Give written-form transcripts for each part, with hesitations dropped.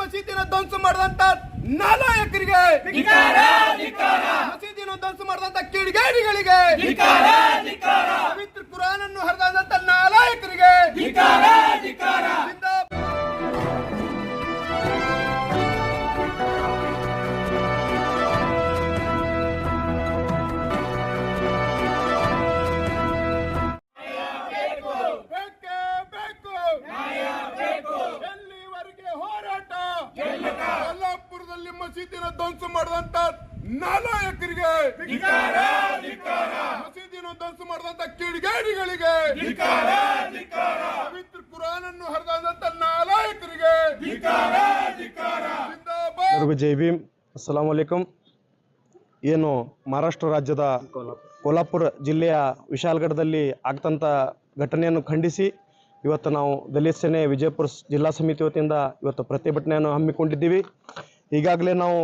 ಮಸೀದಿನ ಧ್ವಂಸ ಮಾಡಿದಂತ ನಾಲಾಯಕರಿಗೆ, ಮಸೀದಿನ ಧ್ವಂಸ ಮಾಡಿದಂತ ಕಿಡಿಗೇಡಿಗಳಿಗೆ, ಪವಿತ್ರ ಕುರಾನ್ ಅನ್ನು ಹರಿದಂತ ನಾಲಾಯಕರಿಗೆ ಕೊಲ್ಲಾಪುರದಲ್ಲಿ ಮಸೀದಿನ ಧ್ವಂಸ ಮಾಡಿದಂತ ನಾಲಾಯಕರಿಗೆ, ಮಸೀದಿನ ಧ್ವಂಸ ಮಾಡಿದಂತ ಕಿಡಿಗೇಡಿಗಳಿಗೆ, ಪವಿತ್ರ ಕುರಾನ್ ಅನ್ನು ಹರಿದಂತ ನಾಲಾಯಕರಿಗೆ ಜೈ ಭೀಮ್. ಅಸ್ಸಲಾಂ ವಲೈಕುಂ. ಏನು ಮಹಾರಾಷ್ಟ್ರ ರಾಜ್ಯದ ಕೋಲ್ಹಾಪುರ ಜಿಲ್ಲೆಯ ವಿಶಾಲಗಢದಲ್ಲಿ ಆಗ್ತಂಥ ಘಟನೆಯನ್ನು ಖಂಡಿಸಿ ಇವತ್ತು ನಾವು ದಲಿತ ಸೇನೆ ವಿಜಯಪುರ ಜಿಲ್ಲಾ ಸಮಿತಿ ವತಿಯಿಂದ ಇವತ್ತು ಪ್ರತಿಭಟನೆಯನ್ನು ಹಮ್ಮಿಕೊಂಡಿದ್ದೀವಿ. ಈಗಾಗಲೇ ನಾವು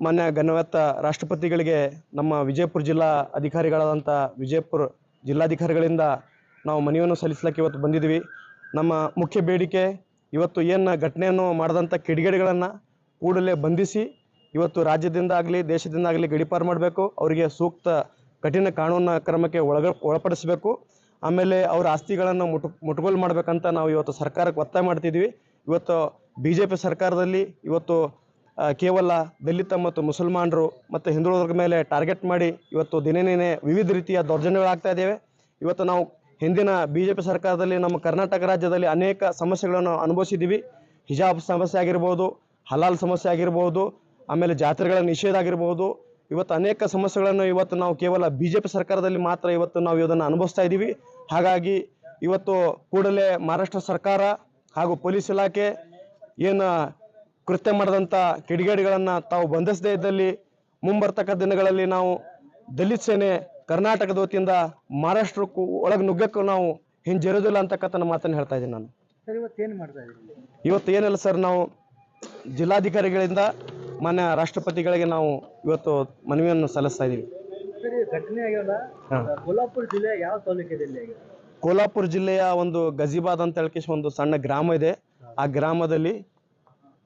ಮಾನ್ಯ ಗಣ್ಯವಾದ ರಾಷ್ಟ್ರಪತಿಗಳಿಗೆ ನಮ್ಮ ವಿಜಯಪುರ ಜಿಲ್ಲಾ ಅಧಿಕಾರಿಗಳಾದಂಥ ವಿಜಯಪುರ ಜಿಲ್ಲಾಧಿಕಾರಿಗಳಿಂದ ನಾವು ಮನವಿಯನ್ನು ಸಲ್ಲಿಸಲಿಕ್ಕೆ ಇವತ್ತು ಬಂದಿದ್ದೀವಿ. ನಮ್ಮ ಮುಖ್ಯ ಬೇಡಿಕೆ ಇವತ್ತು ಏನು ಘಟನೆಯನ್ನು ಮಾಡಿದಂಥ ಕಿಡಿಗೇಡಿಗಳನ್ನು ಕೂಡಲೇ ಬಂಧಿಸಿ ಇವತ್ತು ರಾಜ್ಯದಿಂದ ಆಗಲಿ ದೇಶದಿಂದ ಆಗಲಿ ಗಡೀಪಾರು ಮಾಡಬೇಕು. ಅವರಿಗೆ ಸೂಕ್ತ ಕಠಿಣ ಕಾನೂನು ಕ್ರಮಕ್ಕೆ ಒಳಪಡಿಸಬೇಕು. ಆಮೇಲೆ ಅವರ ಆಸ್ತಿಗಳನ್ನು ಮುಟ್ಟುಗೋಲು ಮಾಡಬೇಕಂತ ನಾವು ಇವತ್ತು ಸರ್ಕಾರಕ್ಕೆ ಒತ್ತಾಯ ಮಾಡ್ತಿದ್ವಿ. ಇವತ್ತು BJP ಸರ್ಕಾರದಲ್ಲಿ ಇವತ್ತು ಕೇವಲ ದಲಿತ ಮತ್ತು ಮುಸಲ್ಮಾನರು ಮತ್ತು ಹಿಂದುಳಿದವರ ಮೇಲೆ ಟಾರ್ಗೆಟ್ ಮಾಡಿ ಇವತ್ತು ದಿನೇ ವಿವಿಧ ರೀತಿಯ ದೌರ್ಜನ್ಯಗಳಾಗ್ತಾ ಇದ್ದೇವೆ. ಇವತ್ತು ನಾವು ಹಿಂದಿನ BJP ಸರ್ಕಾರದಲ್ಲಿ ನಮ್ಮ ಕರ್ನಾಟಕ ರಾಜ್ಯದಲ್ಲಿ ಅನೇಕ ಸಮಸ್ಯೆಗಳನ್ನು ಅನುಭವಿಸಿದ್ದೀವಿ. ಹಿಜಾಬ್ ಸಮಸ್ಯೆ ಆಗಿರ್ಬೋದು, ಹಲಾಲ್ ಸಮಸ್ಯೆ ಆಗಿರ್ಬೋದು, ಆಮೇಲೆ ಜಾತ್ರೆಗಳ ನಿಷೇಧ ಆಗಿರ್ಬೋದು. ಇವತ್ತು ಅನೇಕ ಸಮಸ್ಯೆಗಳನ್ನು ಇವತ್ತು ನಾವು ಕೇವಲ BJP ಸರ್ಕಾರದಲ್ಲಿ ಮಾತ್ರ ಇವತ್ತು ನಾವು ಇದನ್ನು ಅನುಭವಿಸ್ತಾ ಇದ್ದೀವಿ. ಹಾಗಾಗಿ ಇವತ್ತು ಕೂಡಲೇ ಮಹಾರಾಷ್ಟ್ರ ಸರ್ಕಾರ ಹಾಗೂ ಪೊಲೀಸ್ ಇಲಾಖೆ ಏನು ಕೃತ್ಯ ಮಾಡಿದಂಥ ಕಿಡಿಗೇಡಿಗಳನ್ನು ತಾವು ಬಂಧಿಸದೇ ಇದ್ದಲ್ಲಿ ಮುಂಬರ್ತಕ್ಕ ದಿನಗಳಲ್ಲಿ ನಾವು ದಲಿತ ಸೇನೆ ಕರ್ನಾಟಕದ ವತಿಯಿಂದ ಮಹಾರಾಷ್ಟ್ರಕ್ಕೂ ಒಳಗೆ ನುಗ್ಗಕ್ಕೂ ನಾವು ಹಿಂಜರಿಯೋದಿಲ್ಲ ಅಂತಕ್ಕಂಥ ಮಾತನ್ನು ಹೇಳ್ತಾ ಇದ್ದೀನಿ ನಾನು. ಇವತ್ತು ಏನಿಲ್ಲ ಸರ್, ನಾವು ಜಿಲ್ಲಾಧಿಕಾರಿಗಳಿಂದ ಮಾನ್ಯ ರಾಷ್ಟ್ರಪತಿಗಳಿಗೆ ನಾವು ಇವತ್ತು ಮನವಿಯನ್ನು ಸಲ್ಲಿಸ್ತಾ ಇದ್ದೀವಿ. ಕೋಲ್ಹಾಪುರ ಜಿಲ್ಲೆಯ ಒಂದು ಗಜಿಬಾದ್ ಅಂತ ಹೇಳಿ ಒಂದು ಸಣ್ಣ ಗ್ರಾಮ ಇದೆ.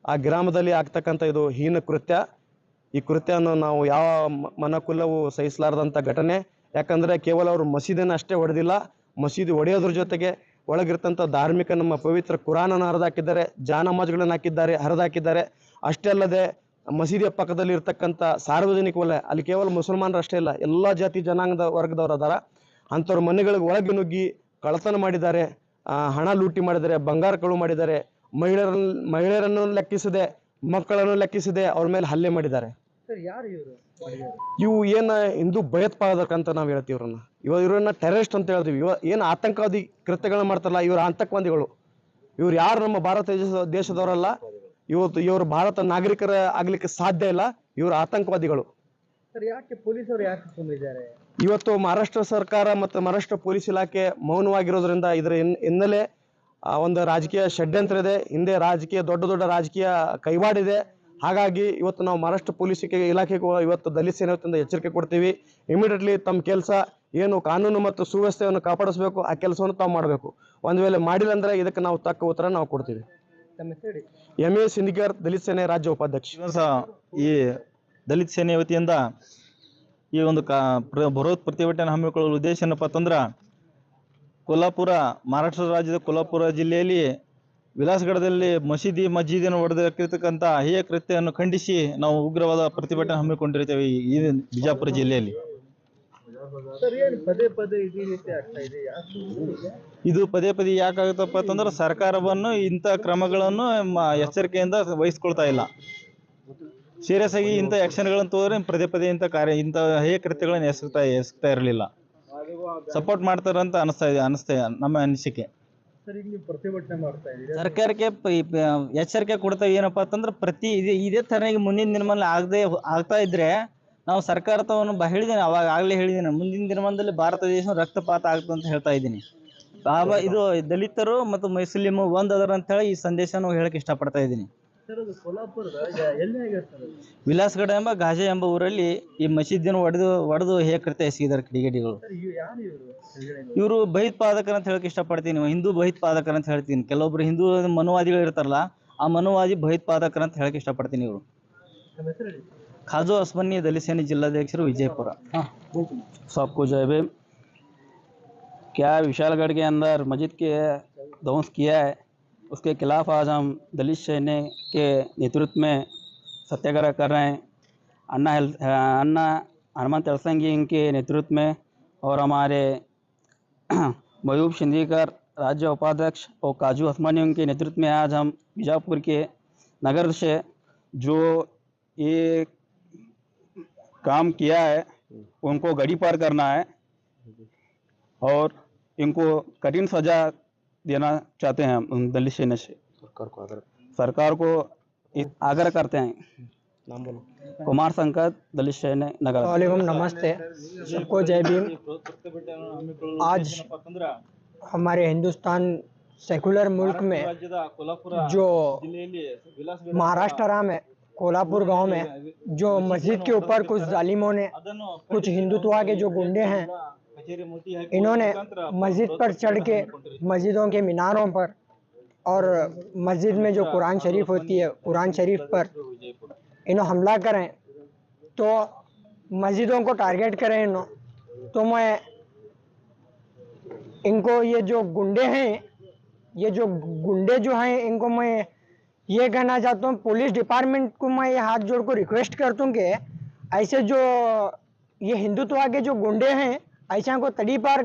ಆ ಗ್ರಾಮದಲ್ಲಿ ಆಗ್ತಕ್ಕಂಥ ಇದು ಹೀನ ಕೃತ್ಯ. ಈ ಕೃತ್ಯವನ್ನು ನಾವು ಯಾವ ಮನಕುಲವು ಸಹಿಸಲಾರದಂಥ ಘಟನೆ. ಯಾಕಂದರೆ ಕೇವಲ ಅವರು ಮಸೀದಿನ ಅಷ್ಟೇ ಹೊಡೆದಿಲ್ಲ, ಮಸೀದಿ ಹೊಡೆಯೋದ್ರ ಜೊತೆಗೆ ಒಳಗಿರ್ತಂಥ ಧಾರ್ಮಿಕ ನಮ್ಮ ಪವಿತ್ರ ಕುರಾನನ್ನು ಹರಿದಾಕಿದ್ದಾರೆ, ಜಾನಮಾಜ್ಗಳನ್ನು ಹರಿದಾಕಿದ್ದಾರೆ. ಅಷ್ಟೇ ಅಲ್ಲದೆ ಮಸೀದಿಯ ಪಕ್ಕದಲ್ಲಿ ಇರ್ತಕ್ಕಂಥ ಸಾರ್ವಜನಿಕ ವಲಯ, ಅಲ್ಲಿ ಕೇವಲ ಮುಸಲ್ಮಾನರು ಅಷ್ಟೇ ಇಲ್ಲ, ಎಲ್ಲ ಜಾತಿ ಜನಾಂಗದ ವರ್ಗದವರು ಅದಾರ. ಅಂಥವ್ರ ಮನೆಗಳಿಗೆ ಒಳಗೆ ನುಗ್ಗಿ ಕಳ್ಳತನ ಮಾಡಿದ್ದಾರೆ, ಹಣ ಲೂಟಿ ಮಾಡಿದ್ದಾರೆ, ಬಂಗಾರ ಕಳು ಮಾಡಿದ್ದಾರೆ, ಮಹಿಳೆಯರನ್ನು ಲೆಕ್ಕಿಸದೆ, ಮಕ್ಕಳನ್ನು ಲೆಕ್ಕಿಸದೆ ಅವ್ರ ಮೇಲೆ ಹಲ್ಲೆ ಮಾಡಿದ್ದಾರೆ. ಇವು ಏನು ಹಿಂದೂ ಭಯೋತ್ಪಾದಕ ಅಂತ ನಾವು ಹೇಳ್ತೀವಿ. ಇವರನ್ನ ಟೆರರಿಸ್ಟ್ ಅಂತ ಹೇಳ್ತೀವಿ. ಏನು ಆತಂಕವಾದಿ ಕೃತ್ಯಗಳನ್ನ ಮಾಡ್ತಾರಲ್ಲ, ಇವರು ಆತಂಕವಾದಿಗಳು. ಇವ್ರು ಯಾರು ನಮ್ಮ ಭಾರತ ದೇಶದವರಲ್ಲ. ಇವರು ಭಾರತ ನಾಗರಿಕರ ಆಗ್ಲಿಕ್ಕೆ ಸಾಧ್ಯ ಇಲ್ಲ. ಇವರು ಆತಂಕವಾದಿಗಳು. ಇವತ್ತು ಮಹಾರಾಷ್ಟ್ರ ಸರ್ಕಾರ ಮತ್ತು ಮಹಾರಾಷ್ಟ್ರ ಪೊಲೀಸ್ ಇಲಾಖೆ ಮೌನವಾಗಿರೋದ್ರಿಂದ ಇದರ ಹಿನ್ನೆಲೆ ಒಂದು ರಾಜಕೀಯ ಷಡ್ಯಂತ್ರ ಇದೆ. ಹಿಂದೆ ದೊಡ್ಡ ರಾಜಕೀಯ ಕೈವಾಡಿದೆ. ಹಾಗಾಗಿ ಇವತ್ತು ನಾವು ಮಹಾರಾಷ್ಟ್ರ ಪೊಲೀಸ್ ಇಲಾಖೆಗೂ ಇವತ್ತು ದಲಿತ ಸೇನೆ ವತಿಯಿಂದ ಎಚ್ಚರಿಕೆ ಕೊಡ್ತೀವಿ. ಇಮಿಡಿಯೇಟ್ಲಿ ತಮ್ಮ ಕೆಲಸ ಏನು ಕಾನೂನು ಮತ್ತು ಸುವ್ಯವಸ್ಥೆಯನ್ನು ಕಾಪಾಡಿಸಬೇಕು, ಆ ಕೆಲಸವನ್ನು ತಾವು ಮಾಡಬೇಕು. ಒಂದು ವೇಳೆ ಮಾಡಿಲ್ಲ ಅಂದ್ರೆ ಇದಕ್ಕೆ ನಾವು ತಕ್ಕ ಉತ್ತರ ನಾವು ಕೊಡ್ತೀವಿ. MA ಸಿಂಧಿಗರ್, ದಲಿತ ಸೇನೆ ರಾಜ್ಯ ಉಪಾಧ್ಯಕ್ಷ. ಈ ದಲಿತ ಸೇನೆ ವತಿಯಿಂದ ಈ ಒಂದು ಬೃಹತ್ ಪ್ರತಿಭಟನೆ ಹಮ್ಮಿಕೊಳ್ಳುವ ಉದ್ದೇಶ ಏನಪ್ಪ ಅಂತಂದ್ರೆ, ಮಹಾರಾಷ್ಟ್ರ ರಾಜ್ಯದ ಕೋಲ್ಹಾಪುರ ಜಿಲ್ಲೆಯಲ್ಲಿ ವಿಲಾಸಗಢದಲ್ಲಿ ಮಸೀದಿಯನ್ನು ಹೊಡೆದಿರ್ತಕ್ಕಂಥ ಹೇಯ ಕೃತ್ಯವನ್ನು ಖಂಡಿಸಿ ನಾವು ಉಗ್ರವಾದ ಪ್ರತಿಭಟನೆ ಹಮ್ಮಿಕೊಂಡಿರ್ತೇವೆ ಈ ಬಿಜಾಪುರ ಜಿಲ್ಲೆಯಲ್ಲಿ. ಇದು ಪದೇ ಯಾಕಾಗುತ್ತಪ್ಪ ಅಂತಂದ್ರೆ, ಸರ್ಕಾರವನ್ನು ಇಂಥ ಕ್ರಮಗಳನ್ನು ಎಚ್ಚರಿಕೆಯಿಂದ ವಹಿಸ್ಕೊಳ್ತಾ ಇಲ್ಲ. ಸೀರಿಯಸ್ ಆಗಿ ಇಂಥ ಆಕ್ಷನ್ಗಳನ್ನು ತೋದ್ರೆ ಇಂಥ ಹೇಯ ಕೃತ್ಯಗಳನ್ನು ಎಸಗ್ತಾ ಇರಲಿಲ್ಲ. ಸಪೋರ್ಟ್ ಮಾಡ್ತಾರಂತ ಅನಿಸ್ತಾ ನಮ್ಮ ಅನಿಸಿಕೆ. ಸರ್ಕಾರಕ್ಕೆ ಎಚ್ಚರಿಕೆ ಕೊಡ್ತಾ ಏನಪ್ಪಾ ಅಂತಂದ್ರೆ, ಇದೇ ತರ ಮುಂದಿನ ದಿನಮಾನದಲ್ಲಿ ಆಗ್ತಾ ಇದ್ರೆ ನಾವು ಸರ್ಕಾರವನ್ನು ಹೇಳಿದ್ದೇನೆ, ಆಗಲೇ ಹೇಳಿದ್ದೇನೆ, ಮುಂದಿನ ದಿನಮಾನದಲ್ಲಿ ಭಾರತ ದೇಶ ರಕ್ತಪಾತ ಆಗ್ತದೆ ಅಂತ ಹೇಳ್ತಾ ಇದ್ದೀನಿ. ಇದು ದಲಿತರು ಮತ್ತು ಮುಸ್ಲಿಮ್ ಒಂದರ ಅಂತ ಹೇಳಿ ಈ ಸಂದೇಶನ ಹೇಳಕ್ ಇಷ್ಟಪಡ್ತಾ ಇದ್ದೀನಿ. ವಿಲಾಸಗಢ ಎಂಬ ಗಾಜೆ ಎಂಬ ಊರಲ್ಲಿ ಈ ಮಸೀದಿಯನ್ನು ಒಡೆದು ಕೃತ್ಯ ಎಸಗಿದ್ದಾರೆ ಕಿಡಿಗೇಡಿಗಳು. ಇವರು ಭಯೋತ್ಪಾದಕರು ಅಂತ ಹೇಳಕ್ ಇಷ್ಟಪಡ್ತೀನಿ, ಹಿಂದೂ ಭಯೋತ್ಪಾದಕರು ಅಂತ ಹೇಳ್ತೀನಿ. ಕೆಲವೊಬ್ರು ಹಿಂದೂ ಮನುವಾದಿಗಳು ಇರ್ತಾರಲ್ಲ, ಆ ಮನುವಾದಿ ಭಯೋತ್ಪಾದಕರು ಅಂತ ಹೇಳಕ್ಕೆ ಇಷ್ಟಪಡ್ತೀನಿ. ಇವರು ಖಾಜು ಅಸ್ಮನಿ ದಲಿತ ಸೇನೆ ಜಿಲ್ಲಾಧ್ಯಕ್ಷರು ವಿಜಯಪುರ. सबको जय भीम। क्या विशालगढ़ के अंदर मस्जिद के ध्वंस किया है उसके खिलाफ आज हम दलित सेना के नेतृत्व में सत्याग्रह कर रहे हैं। अन्ना हनुमंत अड़संगी इनके नेतृत्व में और हमारे महबूब शिंदीकर राज्य उपाध्यक्ष और काजू उस्मानी के नेतृत्व में आज हम बीजापुर के नगर से जो ये काम किया है उनको गड़ी पार करना है और इनको कठिन सजा देना चाहते हैं हम दलित सेना से। सरकार को आग्रह करते हैं। नाम बोलो। कुमार संकट दलित सेना नगर। वालेकुम नमस्ते, सबको जय भीम। आज हमारे हिंदुस्तान सेकुलर मुल्क में जो महाराष्ट्र में कोल्हापुर गांव में जो मस्जिद के ऊपर कुछ जालिमों ने, कुछ हिंदुत्व के जो गुंडे हैं, इन्होंने मस्जिद पर चढ़ के मस्जिदों के मीनारों पर और मस्जिद में जो कुरान शरीफ होती है कुरान शरीफ पर इन्हों हमला करें, तो मस्जिदों को टारगेट करें इन्हों, तो मैं इनको ये जो गुंडे हैं इनको मैं ये कहना चाहता हूँ, पुलिस डिपार्टमेंट को मैं ये हाथ जोड़ को रिक्वेस्ट करता हूँ कि ऐसे जो ये हिंदुत्व के जो गुंडे हैं ऐसा को तड़ी पार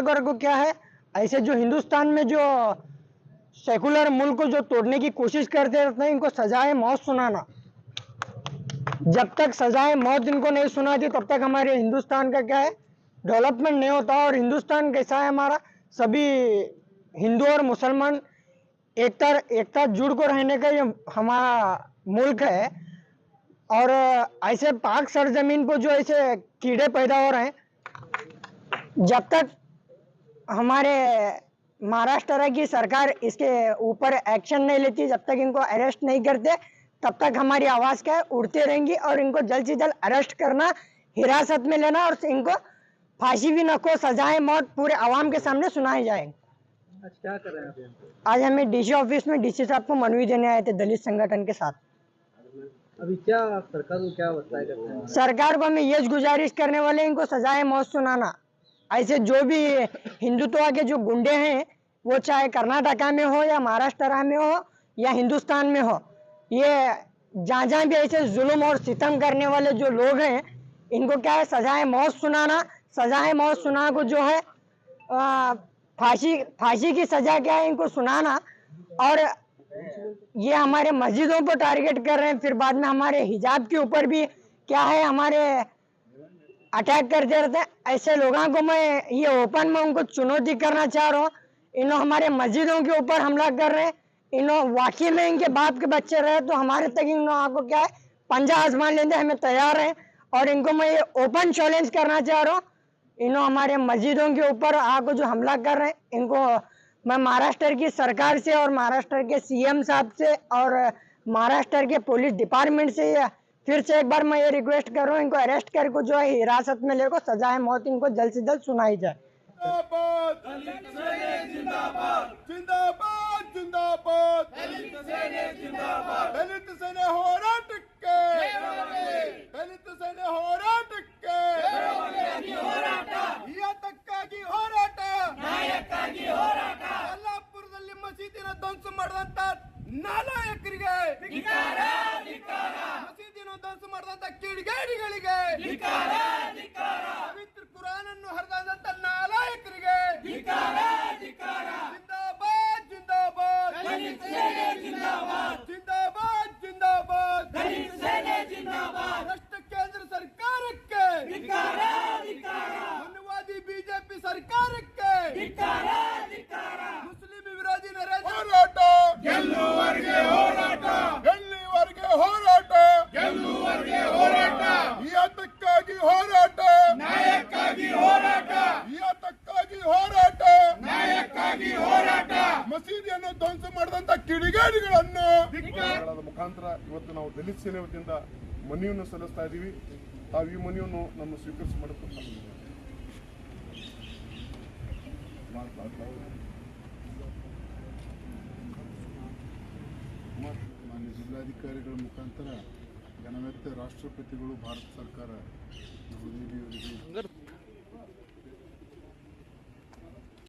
कर को क्या है, ऐसे जो हिंदुस्तान में जो सेकुलर मुल्क को जो तोड़ने की कोशिश करते रहते हैं, इनको सजाए मौत सुनाना। जब तक सजाए मौत इनको नहीं सुनाती तब तक हमारे हिंदुस्तान का क्या है, डेवलपमेंट नहीं होता। और हिंदुस्तान कैसा है, हमारा सभी हिंदू और मुसलमान एकता जुड़ को रहने का ये हमारा मुल्क है। और ऐसे पाक सरजमीन पर जो ऐसे कीड़े पैदा हो रहे हैं, जब तक हमारे महाराष्ट्र की सरकार इसके ऊपर एक्शन नहीं लेती, जब तक इनको अरेस्ट नहीं करते, तब तक हमारी आवाज़ क्या है उड़ते रहेंगी। और इनको जल्द से जल्द अरेस्ट करना, हिरासत में लेना और इनको फांसी भी न को सजाए मौत पूरे आवाम के सामने सुनाई जाएगी। आज क्या कर रहे हैं आप? आज हमें डीसी ऑफिस में डीसी साहब को मनवी देने आए थे दलित संगठन के साथ। अभी क्या सरकार को क्या बताया करते हैं? सरकार को हमें ये गुजारिश करने वाले, इनको सजाए मौत सुनाना। ऐसे जो भी हिंदुत्व के जो गुंडे हैं, वो चाहे कर्नाटका में हो या महाराष्ट्र में हो या हिंदुस्तान में हो, ये जहाँ भी ऐसे जुल्म और सितम करने वाले जो लोग हैं, इनको क्या है सजाए मौत सुनाना। सजाए मौत सुना को जो है फांसी की सजा क्या है इनको सुनाना। और ये हमारे मस्जिदों पर टारगेट कर रहे हैं, फिर बाद में हमारे हिजाब के ऊपर भी क्या है हमारे अटैक करते रहते हैं। ऐसे लोगों को मैं ये ओपन में उनको चुनौती करना चाह रहा हूँ। इन्हों हमारे मस्जिदों के ऊपर हमला कर रहे हैं। इन्हों वाकई में इनके बाप के बच्चे रहे तो हमारे तक इन्हों को क्या है पंजा आजमान लेने हमें तैयार हैं। और इनको मैं ये ओपन चैलेंज करना चाह रहा हूँ, इन्हों हमारे मस्जिदों के ऊपर आको जो हमला कर रहे हैं, इनको मैं महाराष्ट्र की सरकार से और महाराष्ट्र के सीएम साहब से और महाराष्ट्र के पुलिस डिपार्टमेंट से फिर से एक बार मैं ये रिक्वेस्ट कर रहा हूँ, इनको अरेस्ट करके जो है हिरासत में लेकर सजाए मौत इनको जल्द से जल्द सुनाई जाए। जिंदाबाद जिंदाबाद जिंदाबाद दलित सेने ಹೋರಾಟಕ್ಕೆ ದಲಿತ ಸೇನೆ ಹೋರಾಟಕ್ಕೆ ಯಾತಕ್ಕಾಗಿ ಹೋರಾಟ ನ್ಯಾಯಕ್ಕಾಗಿ ಹೋರಾಟ ಯಲ್ಲಾಪುರದಲ್ಲಿ ಮಸೀದಿನ ಧ್ವಂಸ ಮಾಡಿದಂತ ನಾಲಾಯಕರಿಗೆ ಧಿಕ್ಕಾರ ಧಿಕ್ಕಾರ ಮಸೀದಿನ ಧ್ವಂಸ ಮಾಡಿದಂತ ಕಿಡಿಗೇಡಿಗಳಿಗೆ ಧಿಕ್ಕಾರ ಧಿಕ್ಕಾರ ಪವಿತ್ರ ಕುರಾನ್ ಅನ್ನು ಹರಿದಂತ ನಾಲಾಯಕರಿಗೆ ಧಿಕ್ಕಾರ ಧಿಕ್ಕಾರ ಜಿಂದಾಬಾದ್ ಜಿಂದಾಬಾದ್ ದಲಿತ ಸೇನೆ ಜಿಂದಾಬಾದ್ ಜಿಂದಾಬಾದ್ ಜಿಂದಾಬಾದ್ ದಲಿತ ಸೇನೆ ಜಿಂದಾಬಾದ್ ಭ್ರಷ್ಟ ಕೇಂದ್ರ ಸರ್ಕಾರಕ್ಕೆ ಧಿಕ್ಕಾರ ಧಿಕ್ಕಾರ ಮನುವಾದಿ ಬಿಜೆಪಿ ಸರ್ಕಾರಕ್ಕೆ ಧಿಕ್ಕಾರ ಧಿಕ್ಕಾರ ಮುಸ್ಲಿಂ ವಿರೋಧಿ ನರೇಂದ್ರ ಹೋರಾಟ ಗೆಲ್ಲುವರೆಗೆ ಹೋರಾಟ ಗೆಲ್ಲುವರೆಗೆ ಹೋರಾಟ ಗೆಲ್ಲುವರೆಗೆ ಹೋರಾಟ ಯಾತಕ್ಕಾಗಿ ಹೋರಾಟ ನ್ಯಾಯಕ್ಕಾಗಿ ಹೋರಾಟ ಯಾತಕ್ಕಾಗಿ ಹೋರಾಟ ನ್ಯಾಯಕ್ಕಾಗಿ ಹೋರಾಟ ಮಸೀದಿಯನ್ನು ಧ್ವಂಸ ಮಾಡಿದಂತ ಕಿಡಿಗೇಡಿಗಳನ್ನು ಮುಖಾಂತರ ಇವತ್ತು ನಾವು ದಲಿತ ಸೇನೆ ವತಿಯಿಂದ ಮನವಿಯನ್ನು ಸಲ್ಲಿಸ್ತಾ ಇದ್ದೀವಿ. ತಾವು ಈ ಮನವಿಯನ್ನು ನಮ್ಮ ಸ್ವೀಕರಿಸಿ ಮಾಡಿಕೊಂಡು ಮಾನ್ಯ ಜಿಲ್ಲಾಧಿಕಾರಿಗಳ ಮುಖಾಂತರ ಘನವೆತ್ತ ರಾಷ್ಟ್ರಪತಿಗಳು ಭಾರತ ಸರ್ಕಾರ